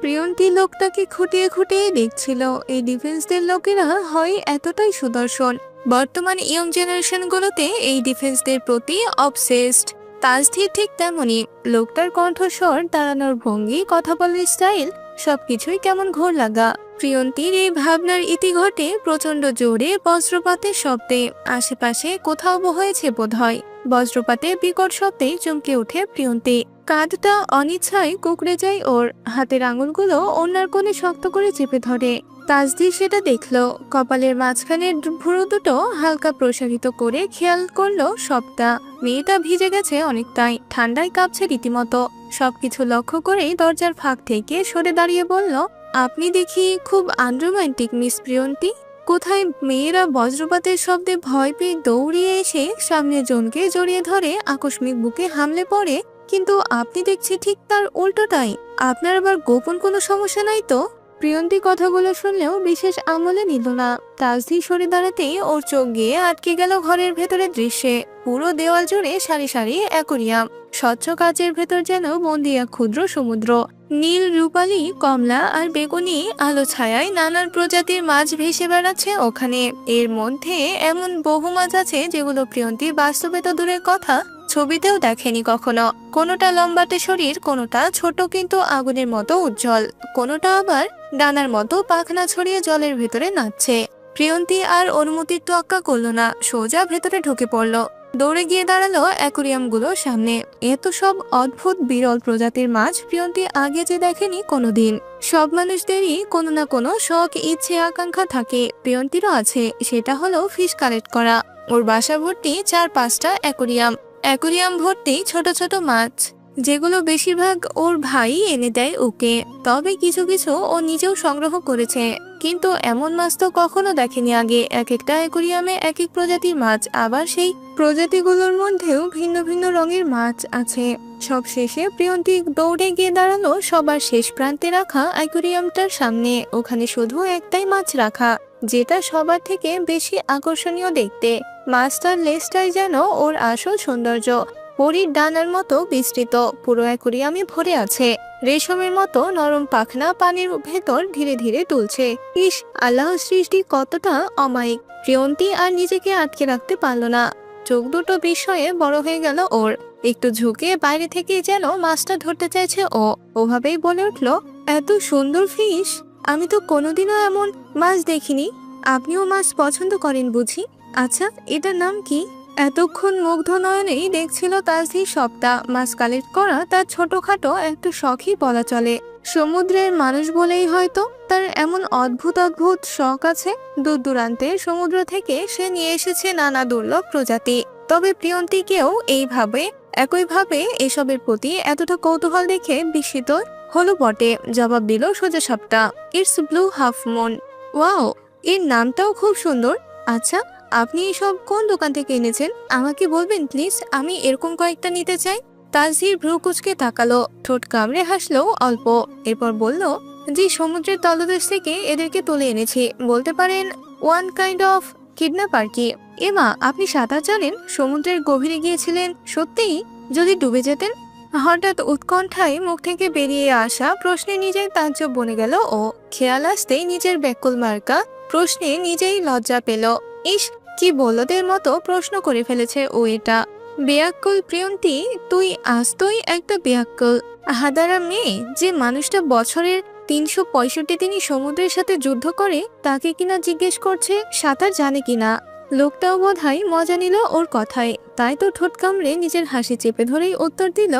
প্রিয়ন্তী লোকটাকে খুঁটিয়ে খুঁটিয়ে দেখছিল। এই ডিফেন্সদের লোকেরা হয় এতটাই সুদর্শন। বর্তমান ইয়ং জেনারেশন গুলোতে এই ডিফেন্সদের প্রতি অবসেসড। তাজধীর ঠিক তেমনই। লোকটার কণ্ঠস্বর, দাঁড়ানোর ভঙ্গি, কথা বলার স্টাইল সবকিছুই কেমন ঘোর লাগা। প্রিয়ন্তীর এই ভাবনার ইতি ঘটে প্রচন্ড জোরে বজ্রপাতের শব্দে। আশেপাশে কোথাও হয়েছে বোধহয়। বজ্রপাতের বিকট শব্দে চমকে ওঠে প্রিয়ন্তী। কাঁধটা অনিচ্ছায় কুঁকড়ে যায় ওর। হাতের আঙুলগুলো ওনার কোণে শক্ত করে চেপে ধরে। তাজদি সেটা দেখলো। কপালের মাঝখানের ভুরু দুটো হালকা প্রসারিত করে খেয়াল করলো সবটা। মেয়েটা ভিজে গেছে অনেকটাই, ঠান্ডায় কাঁপছে রীতিমতো। সবকিছু লক্ষ্য করেই দরজার ফাঁক থেকে সরে দাঁড়িয়ে বলল, আপনি দেখি খুব আনরোমান্টিক মিস প্রিয়ন্তী। কোথায় মেয়েরা বজ্রপাতের শব্দে ভয় পেয়ে দৌড়িয়ে এসে সামনের জনকে জড়িয়ে ধরে আকস্মিক বুকে হামলে পড়ে, কিন্তু আপনি দেখছি ঠিক তার উল্টোটাই। আপনার আবার গোপন কোনো সমস্যা নাই তো? প্রিয়ন্তী কথাগুলো শুনলেও বিশেষ আমলে নিল না। তাজদি সরে দাঁড়াতেই ওর চোখ গিয়ে আটকে গেল ঘরের ভেতরের দৃশ্যে। পুরো দেওয়াল জুড়ে সারি সারি অ্যাকোরিয়াম। স্বচ্ছ কাচের ভেতর যেন বন্দি এক ক্ষুদ্র সমুদ্র। নীল, রূপালী, কমলা আর বেগুনি আলো ছায়ায় নানান প্রজাতির মাছ ভেসে বেড়াচ্ছে ওখানে। এর মধ্যে এমন বহু মাছ আছে যেগুলো প্রিয়ন্তী বাস্তবে তো দূরের কথা, ছবিতেও দেখেনি কখনো। কোনোটা লম্বাটে শরীর, কোনোটা ছোট কিন্তু আগুনের মতো উজ্জ্বল, কোনোটা আবার ডানার মতো পাখনা ছড়িয়ে জলের ভেতরে নাচছে। প্রিয়ন্তী আর অনুমতির তোয়াক্কা করলো না, সোজা ভেতরে ঢুকে পড়লো। দৌড়ে গিয়ে দাঁড়ালো অ্যাকোরিয়ামগুলোর সামনে। এত সব অদ্ভুত বিরল প্রজাতির মাছ প্রিয়ন্তী আগে যে দেখেনি কোনোদিন। সব মানুষদেরই কোনো না কোনো শখ, ইচ্ছে, আকাঙ্ক্ষা থাকে। প্রিয়ন্তীরও আছে, সেটা হলো ফিশ কালেক্ট করা। ওর বাসা ভর্তি 4-5টা অ্যাকোরিয়াম। অ্যাকোরিয়াম ভর্তি ছোট ছোট মাছ, যেগুলো বেশিরভাগ ওর ভাই এনে দেয় ওকে। তবে কিছু কিছু ও নিজেও সংগ্রহ করেছে। কিন্তু এমন মাছ তো কখনো দেখেনি আগে। এক একটা অ্যাকোরিয়ামে এক এক প্রজাতির মাছ, আবার সেই প্রজাতিগুলোর মধ্যেও ভিন্ন ভিন্ন রঙের মাছ আছে। সব শেষে প্রিয়ন্তী দৌড়ে গিয়ে দাঁড়ালো সবার শেষ প্রান্তে রাখা অ্যাকোরিয়ামটার সামনে। ওখানে শুধু একটাই মাছ রাখা, যেটা সবার থেকে বেশি আকর্ষণীয় দেখতে। মাছটার লেজটাই যেন ওর আসল সৌন্দর্য। পরীর ডানার মতো বিস্তৃত, পুরো অ্যাকোরিয়ামে ভরে আছে। রেশমের মতো নরম পাখনা পানির ভেতর ধীরে ধীরে তুলছে। ইস, আল্লাহর সৃষ্টি কতটা অমায়িক। প্রিয়ন্তী আর নিজেকে আটকে রাখতে পারল না। চোখ দুটো বিস্ময়ে বড় হয়ে গেল ওর। একটু ঝুঁকে বাইরে থেকে যেন মাছটা ধরতে চাইছে ও। ওভাবেই বলে উঠল, এত সুন্দর ফিশ, আমি তো কোনোদিনও এমন মাছ দেখিনি। আপনিও মাছ পছন্দ করেন বুঝি? আচ্ছা, এটার নাম কি? এতক্ষণ মুগ্ধ নয়নেই দেখছিল তাজদি সবটা। মাছ কালেক্ট করা তার ছোটখাটো একটা শখই বলা চলে। সমুদ্রের মানুষ বলেই হয়তো তার এমন অদ্ভুত অদ্ভুত শখ আছে। দূর দূরান্তের সমুদ্র থেকে সে নিয়ে এসেছে নানা দুর্লভ প্রজাতি। তবে প্রিয়ন্তীকেও একইভাবে এসবের প্রতি এতটা কৌতূহল দেখে বিস্মিত হলো বটে। জবাব দিল সোজা সাপটা, it's blue half moon. Wow, এর নামটাও খুব সুন্দর। আচ্ছা, আপনি এসব কোন দোকান থেকে এনেছেন আমাকে বলবেন প্লিজ? আমি এরকম কয়েকটা নিতে চাই। তাজহির ভ্রু কুচকে তাকালো, ঠোঁট কামড়ে হাসলো অল্প। এরপর বলল, জি, সমুদ্রের তলদেশ থেকে এদেরকে তুলে এনেছি। বলতে পারেন ওয়ান কাইন্ড অফ কিডন্যাপ আর কি। এমা, আপনি সাঁতার জানেন? সমুদ্রের গভীরে গিয়েছিলেন সত্যিই? যদি ডুবে যেতেন? হঠাৎ উৎকণ্ঠায় মুখ থেকে বেরিয়ে আসা প্রশ্নে নিজেই তাজ্জব বনে গেল ও। খেয়াল আসতেই নিজের ব্যাকুল মার্কা প্রশ্নে নিজেই লজ্জা পেল। ইস, কি বলদের মতো প্রশ্ন করে ফেলেছে ও এটা। বেয়াক্কুল প্রিয়ন্তী, তুই আস্তই একটা বেয়াক্কুল হাদারা মেয়ে। যে মানুষটা বছরের 365 দিনই সমুদ্রের সাথে যুদ্ধ করে, তাকে কিনা জিজ্ঞেস করছে সাঁতার জানে কিনা। লোকটাও বোধহয় মজা নিল ওর কথায়, তাই তো ঠোঁট কামড়ে নিজের হাসি চেপে ধরেই উত্তর দিল,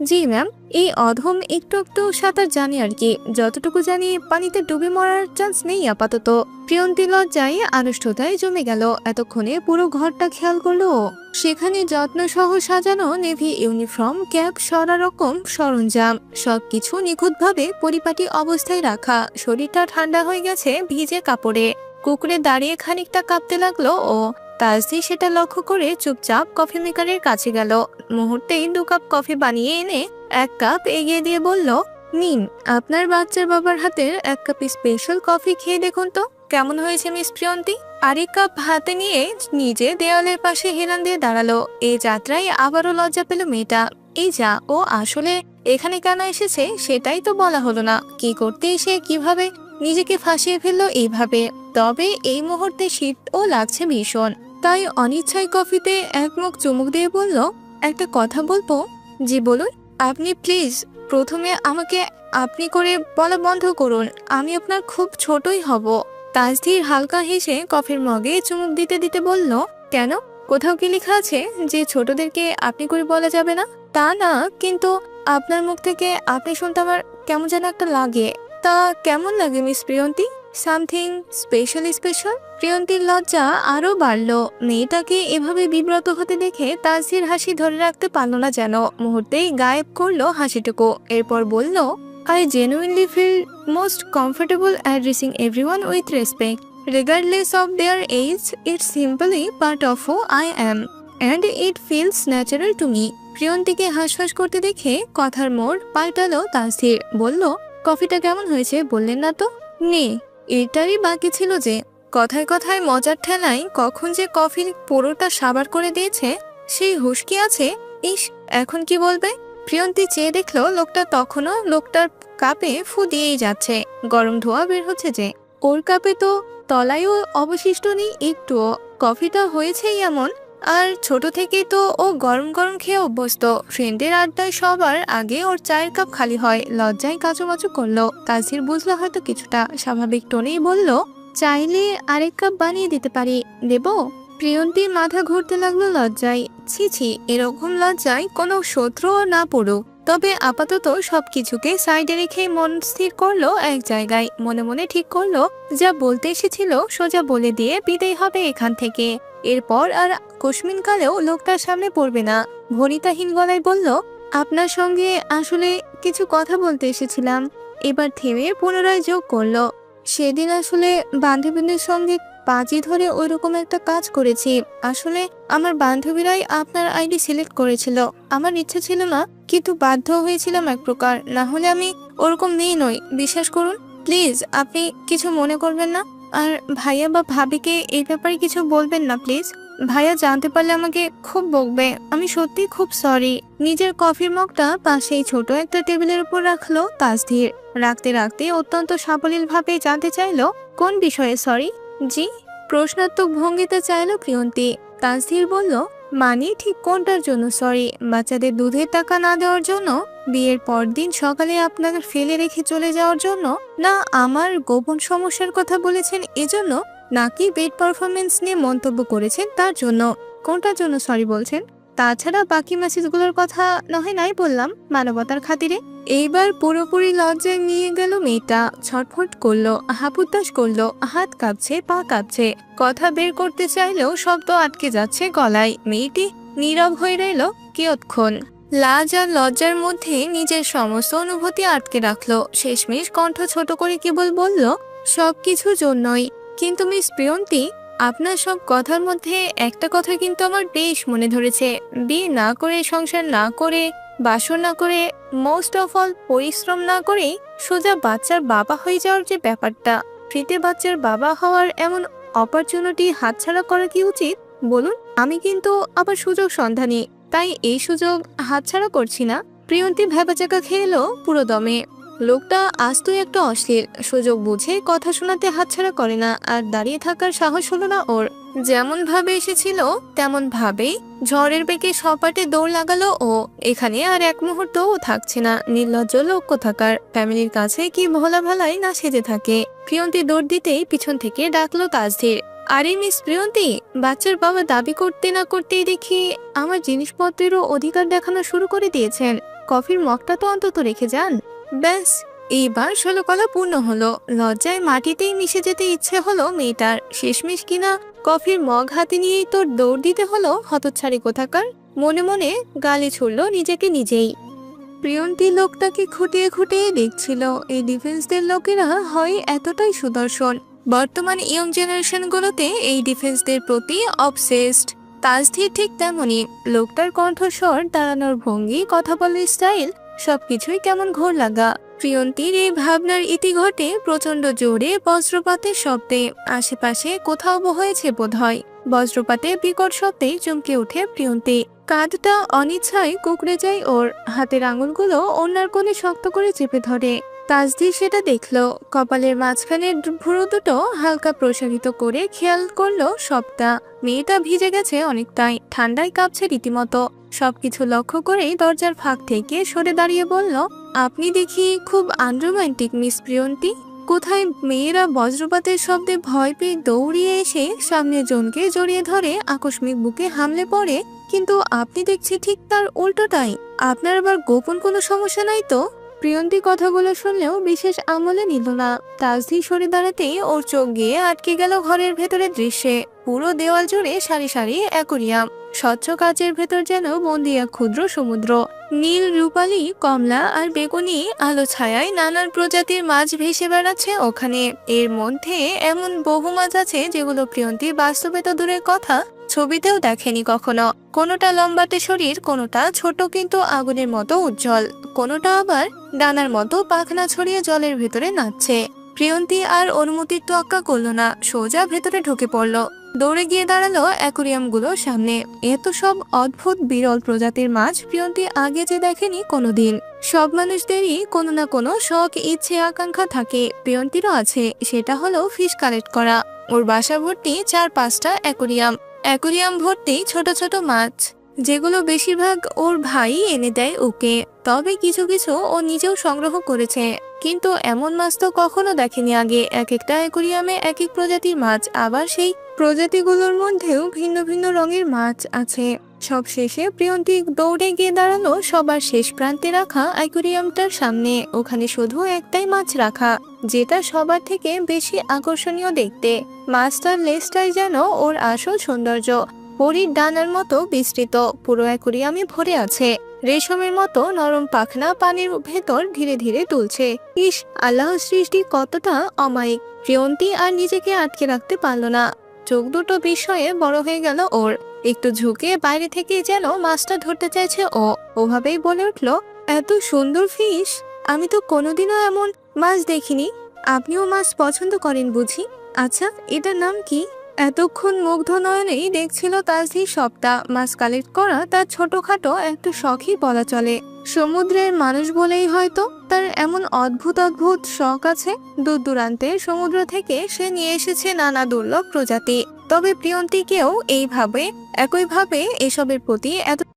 জি ম্যাম, এই অধম একটু একটু সাঁতার জানি আর কি। যতটুকু জানি পানিতে ডুবে মরার চান্স নেই আপাতত। প্রিয়ন্তী লজ্জায় আড়ষ্টতায় জমে গেল। এতক্ষণে পুরো ঘরটা খেয়াল করলো। সেখানে যত্ন সহ সাজানো নেভি ইউনিফর্ম, ক্যাপ, সরা রকম সরঞ্জাম, সবকিছু নিখুঁতভাবে পরিপাটি অবস্থায় রাখা। শরীরটা ঠান্ডা হয়ে গেছে ভিজে কাপড়ে। কুকুরে দাঁড়িয়ে খানিকটা কাঁপতে লাগলো ও। তাজদি সেটা লক্ষ্য করে চুপচাপ কফি মেকারের কাছে গেল। মুহূর্তেই 2 কাপ কফি বানিয়ে এনে 1 কাপ এগিয়ে দিয়ে বলল, নিন, আপনার বাচ্চার বাবার হাতের 1 কাপ স্পেশাল কফি খেয়ে দেখুন তো কেমন হয়েছে মিস প্রিয়ন্তী। আরেক কাপ হাতে নিয়ে নিজে দেওয়ালের পাশে হেলান দিয়ে দাঁড়ালো। এই যাত্রায় আবারও লজ্জা পেল মেয়েটা। এই যা, ও আসলে এখানে কেন এসেছে সেটাই তো বলা হলো না। কি করতে এসে কিভাবে নিজেকে ফাঁসিয়ে ফেললো এইভাবে। তবে এই মুহূর্তে শীতও লাগছে ভীষণ, তাই অনিচ্ছায় কফিতে এক মুখ চুমুক দিয়ে বলল, একটা কথা বলবো? জি বলুন। আপনি প্লিজ প্রথমে আমাকে আপনি করে বলা বন্ধ করুন, আমি আপনার খুব ছোটই হব। তাসধীর হালকা হেসে কফির মগে চুমুক দিতে দিতে বলল, কেন, কোথাও কি লেখা আছে যে ছোটদেরকে আপনি করে বলা যাবে না? তা না, কিন্তু আপনার মুখ থেকে আপনি শুনতে আমার কেমন যেন একটা লাগে। তা কেমন লাগে মিস প্রিয়ন্তী? Something special? প্রিয়ন্তীর লজ্জা আরো বাড়লো। মেয়েটাকে এভাবে বিব্রত হতে দেখে তাসধীর হাসি ধরে রাখতে পারল না, যেন মুহূর্তেই গায়েব করলো হাসিটুকু। এরপর বলল, I genuinely feel most comfortable addressing everyone with respect, regardless of their age. It's simply part of who I am, and it feels natural to me. প্রিয়ন্তীকে হাঁসফাঁস করতে দেখে কথার মোড় পাল্টালো তাসধীর। বলল, কফিটা কেমন হয়েছে বললেন না তো? নে, এটারই বাকি ছিল যে। কথায় কথায় মজার ঠেলায় কখন যে কফির পুরোটা সাবার করে দিয়েছে সেই হুঁশ কি আছে? ইস, এখন কি বলবে? প্রিয়ন্তী চেয়ে দেখলো লোকটার কাপে ফু দিয়েই যাচ্ছে। গরম ধোয়া বের হচ্ছে যে। ওর কাপে তো তলায়ও অবশিষ্ট নেই একটুও। কফিটা হয়েছেই এমন, আর ছোট থেকেই তো ও গরম গরম খেয়ে অভ্যস্ত। ফ্রেন্ডের আড্ডায় সবার আগে ওর চায়ের কাপ খালি হয়। লজ্জায় কাচুমাচু করলো। তাসধীর বুঝলো হয়তো কিছুটা, স্বাভাবিক টোনেই বলল, চাইলে আরেক কাপ বানিয়ে দিতে পারি, দেবো? প্রিয়ন্তী মাথা ঘুরতে লাগলো লজ্জায়। ছি ছি, এরকম লজ্জায় কোনো শত্রুও না পড়ুক। তবে আপাতত সবকিছুকে সাইডে রেখে মন স্থির করলো এক জায়গায়। মনে মনে ঠিক করলো, যা বলতে এসেছিল সোজা বলে দিয়ে বিদায় হবে এখান থেকে। এরপর আর কস্মিন কালেও লোকটার সামনে পড়বে না। ভনিতাহীন গলায় বলল, আপনার সঙ্গে আসলে কিছু কথা বলতে এসেছিলাম। এবার থেমে পুনরায় যোগ করলো, সেদিন আসলে বান্ধবীদের সঙ্গে পাঁচি ধরে ওইরকম একটা কাজ করেছি। আসলে আমার বান্ধবীরাই আপনার আইডি সিলেক্ট করেছিল। আমার ইচ্ছা ছিল না, কিন্তু বাধ্য হয়েছিলাম এক প্রকার। না হলে আমি ওরকম মেয়ে নই, বিশ্বাস করুন। প্লিজ আপনি কিছু মনে করবেন না, আর ভাইয়া বা ভাবিকে এই ব্যাপারে কিছু বলবেন না প্লিজ। ভাইয়া জানতে পারলে আমাকে খুব বকবে। আমি সত্যি খুব সরি। নিজের কফির মগটা পাশেই ছোট একটা টেবিলের উপর রাখলো তাসধীর। রাখতে রাখতে অত্যন্ত সাবলীল ভাবে জানতে চাইলো, কোন বিষয়ে সরি? জি, প্রশ্নাত্মক ভঙ্গিতে চাইলো প্রিয়ন্তী। তাসধীর বলল, মানে ঠিক কোনটার জন্য সরি? বাচ্চাদের দুধের টাকা না দেওয়ার জন্য? বিয়ের পরদিন সকালে আপনাকে ফেলে রেখে চলে যাওয়ার জন্য? না আমার গোপন সমস্যার কথা বলেছেন এজন্য? নাকি বেড পারফরমেন্স নিয়ে মন্তব্য করেছেন তার জন্য? কোনটার জন্য সরি বলছেন? তাছাড়া বাকি মেসেজগুলোর কথা নয় নাই বললাম, মানবতার খাতিরে। এইবার পুরোপুরি লজ্জায় নিয়ে গেল মেয়েটা। ছটফট করলো, হাপুতাস করলো, হাত কাঁপছে, পা কাঁপছে। কথা বের করতে চাইলেও শব্দ আটকে যাচ্ছে গলায়। মেয়েটি নীরব হয়ে রইল কিয়ৎক্ষণ। লাজ আর লজ্জার মধ্যে নিজের সমস্ত অনুভূতি আটকে রাখলো। শেষমেশ কণ্ঠ ছোট করে কেবল বলল, সবকিছুর জন্যই। কিন্তু মিস প্রিয়ন্তী, আপনার সব কথার মধ্যে একটা কথা কিন্তু আমার বেশ মনে ধরেছে। বিয়ে না করে, সংসার না করে, বাসর না করে, মোস্ট অফ অল পরিশ্রম না করে সোজা বাচ্চার বাবা হয়ে যাওয়ার যে ব্যাপারটা, ফ্রিতে বাচ্চার বাবা হওয়ার এমন অপরচুনিটি হাতছাড়া করা কি উচিত বলুন? আমি কিন্তু আবার সুযোগ সন্ধানী, তাই এই সুযোগ হাতছাড়া করছি না। প্রিয়ন্তী ভ্যাবাচাকা খেয়ে এলো পুরো দমে। লোকটা আস্তই একটা অশ্লীল। সুযোগ বুঝে কথা শোনাতে হাতছাড়া করে না। আর দাঁড়িয়ে থাকার সাহস হলো না ওর। যেমন ভাবে এসেছিল তেমন ভাবেই ঝড়ের বেগে সপাটে দৌড় লাগালো ও। এখানে আর এক মুহূর্তও থাকছে না। নির্লজ্জ লোক কোথাকার, ফ্যামিলির কাছে কি ভোলা ভালাই না সেজে থাকে। প্রিয়ন্তী দৌড় দিতেই পিছন থেকে ডাকলো তাসধীর, আরে মিস প্রিয়ন্তী, বাচ্চার বাবা দাবি করতে না করতেই দেখি আমার জিনিসপত্রেরও অধিকার দেখানো শুরু করে দিয়েছেন। কফির মগটা তো অন্তত রেখে যান। ব্যাস, এইবার ষোলকলা পূর্ণ হলো। লজ্জায় মাটিতেই মিশে যেতে ইচ্ছে হলো মেয়েটার। শেষমেশ কিনা কফির মগ হাতে নিয়েই তোর দৌড় দিতে হলো হতচ্ছাড়ি কোথাকার। মনে মনে গালি ছুড়লো নিজেকে নিজেই। প্রিয়ন্তী লোকটাকে খুঁটিয়ে খুঁটিয়ে দেখছিল। এই ডিফেন্সদের লোকেরা হয় এতটাই সুদর্শন। বর্তমান ইয়ং জেনারেশনগুলোতে এই ডিফেন্সদের প্রতি অবসেসড। তাসধীর ঠিক তেমনি। লোকটার কণ্ঠস্বর, দাঁড়ানোর ভঙ্গি, কথা বলার স্টাইল সবকিছুই কেমন ঘোর লাগা। প্রিয়ন্তীর এই ভাবনার ইতি ঘটে প্রচন্ড জোরে বজ্রপাতের শব্দে। আশেপাশে কোথাও হয়েছে বোধ হয়। বজ্রপাতে বিকট শব্দে চমকে উঠে প্রিয়ন্তী। কাঁধটা অনিচ্ছায় কুঁকড়ে যায় ওর। হাতের আঙুলগুলো ওনার কোণে শক্ত করে চেপে ধরে। তাসদির সেটা দেখলো। কপালের মাঝখানের ভুরু দুটো হালকা প্রসারিত করে খেয়াল করলো সবটা। মেয়েটা ভিজে গেছে অনেকটাই, ঠান্ডায় কাঁপছে রীতিমতো। সবকিছু লক্ষ্য করেই দরজার ফাঁক থেকে সরে দাঁড়িয়ে বলল, আপনি দেখি খুব আনরোম্যান্টিক মিস প্রিয়ন্তী। কোথায় মেয়েরা বজ্রপাতের শব্দে ভয় পেয়ে দৌড়িয়ে এসে সামনের জনকে জড়িয়ে ধরে আকস্মিক বুকে হামলে পড়ে, কিন্তু আপনি দেখছি ঠিক তার উল্টোটাই। আপনার আবার গোপন কোনো সমস্যা নাই তো? প্রিয়ন্তী কথাগুলো শুনলেও বিশেষ আমলে নিল না। তাসদি সরে দাঁড়াতেই ওর চোখ গিয়ে আটকে গেল ঘরের ভেতরের দৃশ্যে। পুরো দেওয়াল জুড়ে সারি সারি অ্যাকোরিয়াম। স্বচ্ছ কাচের ভেতর যেন বন্দি এক ক্ষুদ্র সমুদ্র। নীল, রূপালী, কমলা আর বেগুনি আলো ছায়ায় নানান প্রজাতির মাছ ভেসে বেড়াচ্ছে ওখানে। এর মধ্যে এমন বহু মাছ আছে যেগুলো প্রিয়ন্তী বাস্তবে তো দূরের কথা, ছবিতেও দেখেনি কখনো। কোনোটা লম্বাটে শরীর, কোনোটা ছোট কিন্তু আগুনের মতো উজ্জ্বল, কোনোটা আবার ডানার মতো পাখনা ছড়িয়ে জলের ভেতরে নাচছে। প্রিয়ন্তী আর অনুমতির তোয়াক্কা করলো না, সোজা ভেতরে ঢুকে পড়লো। দৌড়ে গিয়ে দাঁড়ালো অ্যাকোরিয়ামগুলোর সামনে। এত সব অদ্ভুত বিরল প্রজাতির মাছ প্রিয়ন্তী আগে যে দেখেনি কোনোদিন। সব মানুষদেরই কোনো না কোনো শখ, ইচ্ছে, আকাঙ্ক্ষা থাকে। প্রিয়ন্তীরও আছে, সেটা হলো ফিশ কালেক্ট করা। ওর বাসা ভর্তি 4-5টা অ্যাকোরিয়াম। অ্যাকোরিয়াম ভর্তি ছোট ছোট মাছ, যেগুলো বেশিরভাগ ওর ভাই এনে দেয় ওকে। তবে কিছু কিছু ও নিজেও সংগ্রহ করেছে। কিন্তু এমন মাছ তো কখনো দেখেনি আগে। এক একটা অ্যাকোরিয়ামে এক এক প্রজাতির মাছ, আবার সেই প্রজাতিগুলোর মধ্যেও ভিন্ন ভিন্ন রঙের মাছ আছে। সব শেষে প্রিয়ন্তী দৌড়ে গিয়ে দাঁড়ালো সবার শেষ প্রান্তে রাখা অ্যাকোরিয়ামটার সামনে। ওখানে শুধু একটাই মাছ রাখা, যেটা সবার থেকে বেশি আকর্ষণীয় দেখতে। মাছটার লেজটাই যেন ওর আসল সৌন্দর্য। পরীর ডানার মতো বিস্তৃত, পুরো অ্যাকোরিয়ামে ভরে আছে। রেশমের মতো নরম পাখনা পানির ভেতর ধীরে ধীরে তুলছে। ইস, আল্লাহর সৃষ্টি কতটা অমায়িক! প্রিয়ন্তী আর নিজেকে আটকে রাখতে পারল না। চোখ দুটো বিস্ময়ে বড় হয়ে গেল ওর। একটু ঝুঁকে বাইরে থেকে যেন মাছটা ধরতে চাইছে ও। ওভাবেই বলে উঠল, এত সুন্দর ফিশ! আমি তো কোনোদিনও এমন মাছ দেখিনি। আপনিও মাছ পছন্দ করেন বুঝি? আচ্ছা, এটার নাম কি? এতক্ষণ মুগ্ধ নয়নেই দেখছিল তাসদি সবটা। মাছ কালেক্ট করা তার ছোটখাটো একটা শখই বলা চলে। সমুদ্রের মানুষ বলেই হয়তো তার এমন অদ্ভুত অদ্ভুত শখ আছে। দূর দূরান্তের সমুদ্র থেকে সে নিয়ে এসেছে নানা দুর্লভ প্রজাতি। তবে প্রিয়ন্তীকেও একইভাবে এসবের প্রতি এত